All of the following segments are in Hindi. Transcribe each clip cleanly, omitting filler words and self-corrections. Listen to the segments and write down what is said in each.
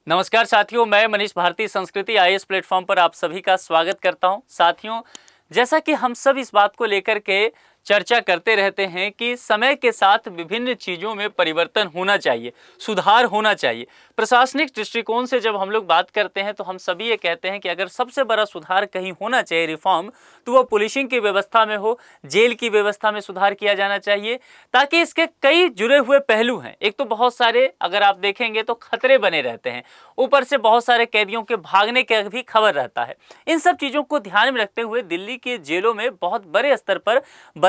नमस्कार साथियों, मैं मनीष भारती संस्कृति आईएएस प्लेटफॉर्म पर आप सभी का स्वागत करता हूं। साथियों, जैसा कि हम सब इस बात को लेकर के चर्चा करते रहते हैं कि समय के साथ विभिन्न चीज़ों में परिवर्तन होना चाहिए, सुधार होना चाहिए। प्रशासनिक दृष्टिकोण से जब हम लोग बात करते हैं तो हम सभी ये कहते हैं कि अगर सबसे बड़ा सुधार कहीं होना चाहिए, रिफॉर्म, तो वो पुलिसिंग की व्यवस्था में हो, जेल की व्यवस्था में सुधार किया जाना चाहिए, ताकि इसके कई जुड़े हुए पहलू हैं। एक तो बहुत सारे अगर आप देखेंगे तो खतरे बने रहते हैं, ऊपर से बहुत सारे कैदियों के भागने का भी खबर रहता है। इन सब चीज़ों को ध्यान में रखते हुए दिल्ली के जेलों में बहुत बड़े स्तर पर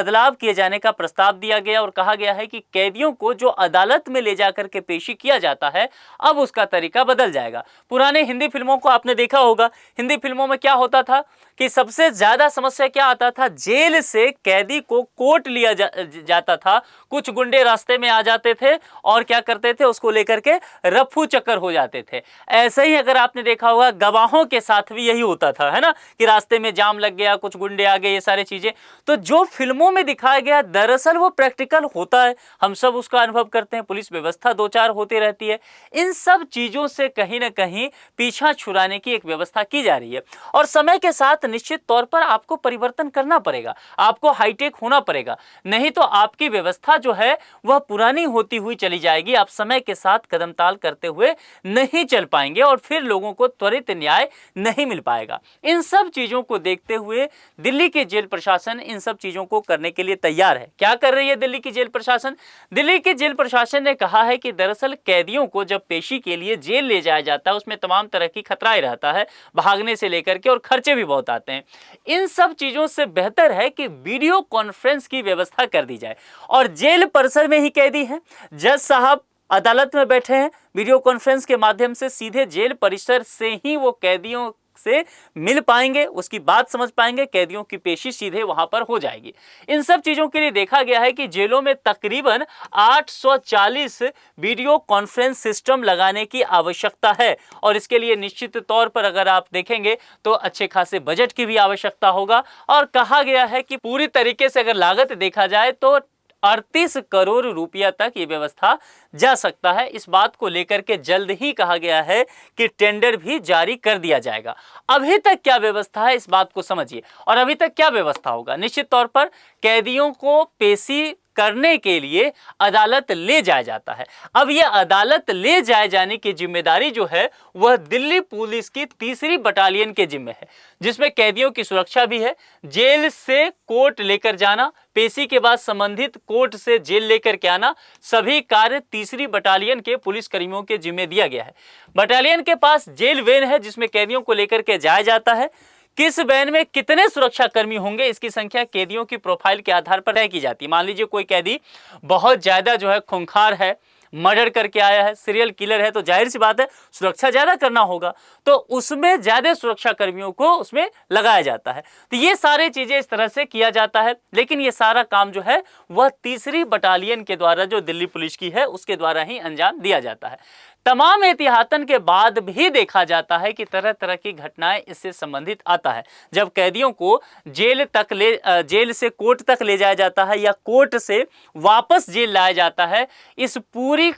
बदलाव किए जाने का प्रस्ताव दिया गया और कहा गया है कि कैदियों को जो अदालत में ले जाकर के पेशी किया जाता है, अब उसका तरीका बदल जाएगा। पुराने हिंदी फिल्मों को आपने देखा होगा, हिंदी फिल्मों में क्या होता था कि सबसे ज्यादा समस्या क्या आता था, जेल से कैदी को कोर्ट लिया जाता था। कुछ गुंडे रास्ते में आ जाते थे और क्या करते थे, उसको लेकर के रफू चक्कर हो जाते थे। ऐसे ही अगर आपने देखा होगा गवाहों के साथ भी यही होता था, है ना, कि रास्ते में जाम लग गया, कुछ गुंडे आ गए, ये सारी चीजें। तो जो फिल्मों में दिखाया गया दरअसल वो प्रैक्टिकल होता है, हम सब उसका अनुभव करते हैं। पुलिस व्यवस्था दो चार होती रहती है। इन सब चीजों से कहीं ना कहीं पीछा छुड़ाने की एक व्यवस्था की जा रही है और समय के साथ निश्चित तौर पर आपको परिवर्तन करना पड़ेगा, आपको हाईटेक होना पड़ेगा, नहीं तो आपकी व्यवस्था जो है वह पुरानी होती हुई चली जाएगी। आप समय के साथ कदम ताल करते हुए नहीं चल पाएंगे और फिर लोगों को त्वरित न्याय नहीं मिल पाएगा। इन सब चीजों को देखते हुए दिल्ली के जेल प्रशासन इन सब चीजों को करने के लिए तैयार है। क्या कर रही है दिल्ली की जेल प्रशासन? दिल्ली के जेल प्रशासन ने कहा है कि दरअसल कैदियों को जब पेशी के लिए जेल ले जाया जाता है उसमें तमाम तरह की खतराएं रहता है, भागने से लेकर के, और खर्चे भी बहुत आते हैं। इन सब चीजों से बेहतर है कि वीडियो कॉन्फ्रेंस की व्यवस्था कर दी जाए और जेल परिसर में ही कैदी हैं, जज साहब अदालत में बैठे हैं, वीडियो कॉन्फ्रेंस के माध्यम से सीधे जेल परिसर से ही वो कैदियों से मिल पाएंगे, उसकी बात समझ पाएंगे, कैदियों की पेशी सीधे वहां पर हो जाएगी। इन सब चीजों के लिए देखा गया है कि जेलों में तकरीबन 840 वीडियो कॉन्फ्रेंस सिस्टम लगाने की आवश्यकता है और इसके लिए निश्चित तौर पर अगर आप देखेंगे तो अच्छे खासे बजट की भी आवश्यकता होगा। और कहा गया है कि पूरी तरीके से अगर लागत देखा जाए तो 38 करोड़ रुपया तक ये व्यवस्था जा सकता है। इस बात को लेकर के जल्द ही कहा गया है कि टेंडर भी जारी कर दिया जाएगा। अभी तक क्या व्यवस्था है इस बात को समझिए, और अभी तक क्या व्यवस्था होगा। निश्चित तौर पर कैदियों को पेशी करने के लिए अदालत ले जाया जाता है। अब यह अदालत ले जाए जाने की जिम्मेदारी जो है वह दिल्ली पुलिस की 3री बटालियन के जिम्मे है, जिसमें कैदियों की सुरक्षा भी है। जेल से कोर्ट लेकर जाना, पेशी के बाद संबंधित कोर्ट से जेल लेकर के आना, सभी कार्य 3री बटालियन के पुलिस कर्मियों के जिम्मे दिया गया है। बटालियन के पास जेल वैन है जिसमें कैदियों को लेकर के जाया जाता है। किस वैन में कितने सुरक्षा कर्मी होंगे इसकी संख्या कैदियों की प्रोफाइल के आधार पर तय की जाती है। मान लीजिए कोई कैदी बहुत ज्यादा जो है खूंखार है, मर्डर करके आया है, सीरियल किलर है, तो जाहिर सी बात है सुरक्षा ज्यादा करना होगा, तो उसमें ज्यादा सुरक्षा कर्मियों को उसमें लगाया जाता है। तो ये सारी चीजें इस तरह से किया जाता है, लेकिन ये सारा काम जो है वह 3री बटालियन के द्वारा जो दिल्ली पुलिस की है उसके द्वारा ही अंजाम दिया जाता है। तमाम एहतियातन के बाद भी देखा जाता है कि तरह तरह की घटनाएं इससे संबंधित आता है। जब कैदियों को जेल से कोर्ट तक ले जाया जाता है या कोर्ट से वापस जेल लाया जाता है, इस पूरी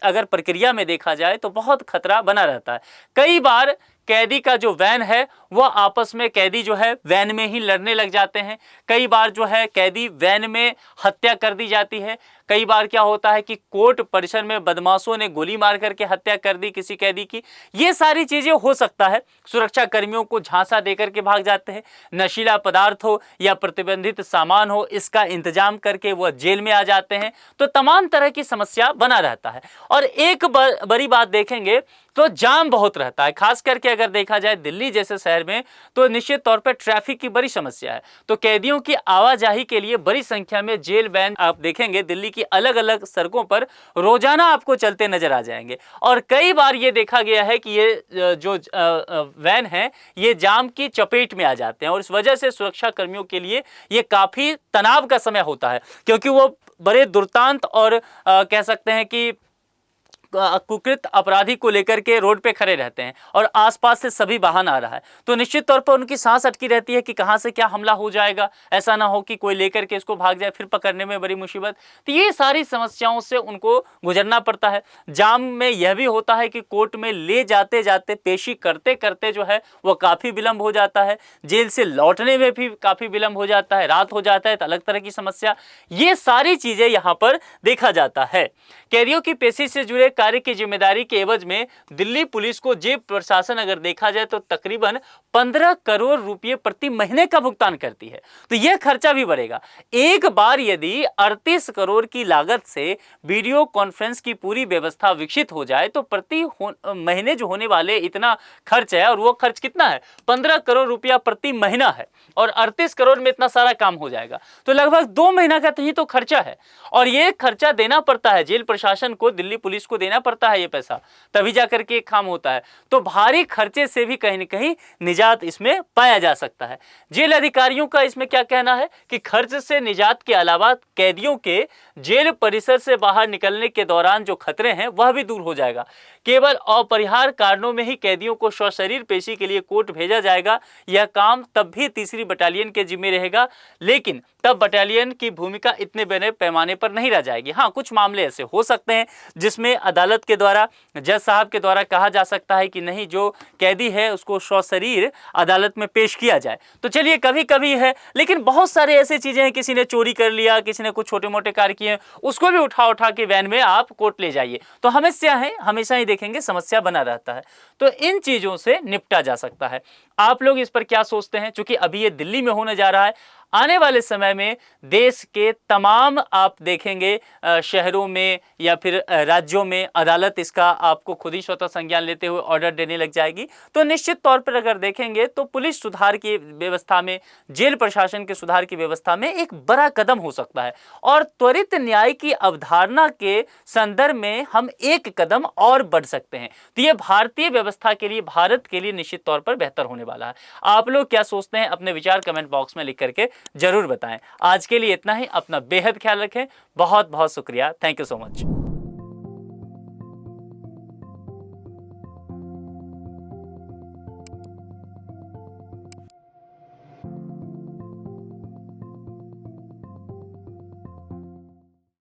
अगर प्रक्रिया में देखा जाए तो बहुत खतरा बना रहता है। कई बार कैदी का जो वैन है वह आपस में कैदी जो है वैन में ही लड़ने लग जाते हैं। कई बार जो है कैदी वैन में हत्या कर दी जाती है। कई बार क्या होता है कि कोर्ट परिसर में बदमाशों ने गोली मार करके हत्या कर दी किसी कैदी की। ये सारी चीजें हो सकता है। सुरक्षा कर्मियों को झांसा देकर के भाग जाते हैं। नशीला पदार्थ हो या प्रतिबंधित सामान हो, इसका इंतजाम करके वह जेल में आ जाते हैं। तो तमाम तरह की समस्या बना रहता है। और एक बड़ी बात देखेंगे तो जाम बहुत रहता है, खास करके अगर देखा जाए दिल्ली जैसे शहर में तो निश्चित तौर पर ट्रैफिक की बड़ी समस्या है। तो कैदियों की आवाजाही के लिए बड़ी संख्या में जेल वैन आप देखेंगे दिल्ली की अलग अलग सड़कों पर रोजाना आपको चलते नजर आ जाएंगे। और कई बार ये देखा गया है कि ये जो वैन है ये जाम की चपेट में आ जाते हैं और इस वजह से सुरक्षा कर्मियों के लिए ये काफी तनाव का समय होता है, क्योंकि वो बड़े दुर्दांत और कह सकते हैं कि कुकृत अपराधी को लेकर के रोड पे खड़े रहते हैं और आसपास से सभी वाहन आ रहा है, तो निश्चित तौर पर उनकी सांस अटकी रहती है कि कहां से क्या हमला हो जाएगा, ऐसा ना हो कि कोई लेकर के इसको भाग जाए, फिर पकड़ने में बड़ी मुसीबत। तो ये सारी समस्याओं से उनको गुजरना पड़ता है। जाम में यह भी होता है कि कोर्ट में ले जाते जाते, पेशी करते करते जो है वो काफी विलंब हो जाता है, जेल से लौटने में भी काफी विलंब हो जाता है, रात हो जाता है, तो अलग तरह की समस्या। ये सारी चीजें यहां पर देखा जाता है। कैदियों की पेशी से जुड़े कार्य की जिम्मेदारी के एवज में दिल्ली पुलिस को जेल प्रशासन अगर देखा जाए तो तकरीबन 15 करोड़ रुपए प्रति महीने का भुगतान करती है। तो यह खर्चा भी बढ़ेगा। एक बार यदि 38 करोड़ की लागत से वीडियो कॉन्फ्रेंस की पूरी व्यवस्था विकसित हो जाए तो प्रति महीने जो होने वाले इतना खर्च है, और वो खर्च कितना है, 15 करोड़ रुपया प्रति महीना है, और 38 करोड़ में इतना सारा काम हो जाएगा, तो लगभग 2 महीना का ही तो खर्चा है। और ये खर्चा देना पड़ता है जेल प्रशासन को, दिल्ली पुलिस को देना पड़ता है ये पैसा, तभी जाकर के काम होता है। तो भारी खर्चे से भी कहीं न कहीं निजात इसमें पाया जा सकता है। जेल अधिकारियों का इसमें क्या कहना है कि खर्च से निजात के अलावा कैदियों के जेल परिसर से बाहर निकलने के दौरान जो खतरे हैं वह भी दूर हो जाएगा। केवल अपरिहार्य कारणों में ही कैदियों को सशरीर पेशी के लिए कोर्ट भेजा जाएगा। यह काम तब भी तीसरी बटालियन के जिम्मे रहेगा, लेकिन तब बटालियन की भूमिका इतने बड़े पैमाने पर नहीं रह जाएगी। हाँ, कुछ मामले ऐसे हो सकते हैं जिसमें अदालत के द्वारा, जज साहब के द्वारा कहा जा सकता है कि नहीं, जो कैदी है उसको सशरीर अदालत में पेश किया जाए। तो चलिए, कभी कभी है, लेकिन बहुत सारे ऐसी चीजें हैं, किसी ने चोरी कर लिया, किसी ने कुछ छोटे मोटे कार्य किए, उसको भी उठा उठा के वैन में आप कोर्ट ले जाइए, तो समस्या है, हमेशा ही देखेंगे समस्या बना रहता है। तो इन चीजों से निपटा जा सकता है। आप लोग इस पर क्या सोचते हैं? क्योंकि अभी ये दिल्ली में होने जा रहा है, आने वाले समय में देश के तमाम आप देखेंगे शहरों में या फिर राज्यों में अदालत इसका आपको खुद ही स्वतः संज्ञान लेते हुए ऑर्डर देने लग जाएगी। तो निश्चित तौर पर अगर देखेंगे तो पुलिस सुधार की व्यवस्था में, जेल प्रशासन के सुधार की व्यवस्था में एक बड़ा कदम हो सकता है, और त्वरित न्याय की अवधारणा के संदर्भ में हम एक कदम और बढ़ सकते हैं। तो ये भारतीय व्यवस्था के लिए, भारत के लिए निश्चित तौर पर बेहतर होने वाला है। आप लोग क्या सोचते हैं? अपने विचार कमेंट बॉक्स में लिख करके जरूर बताएं। आज के लिए इतना ही। अपना बेहद ख्याल रखें। बहुत बहुत शुक्रिया। Thank you so much.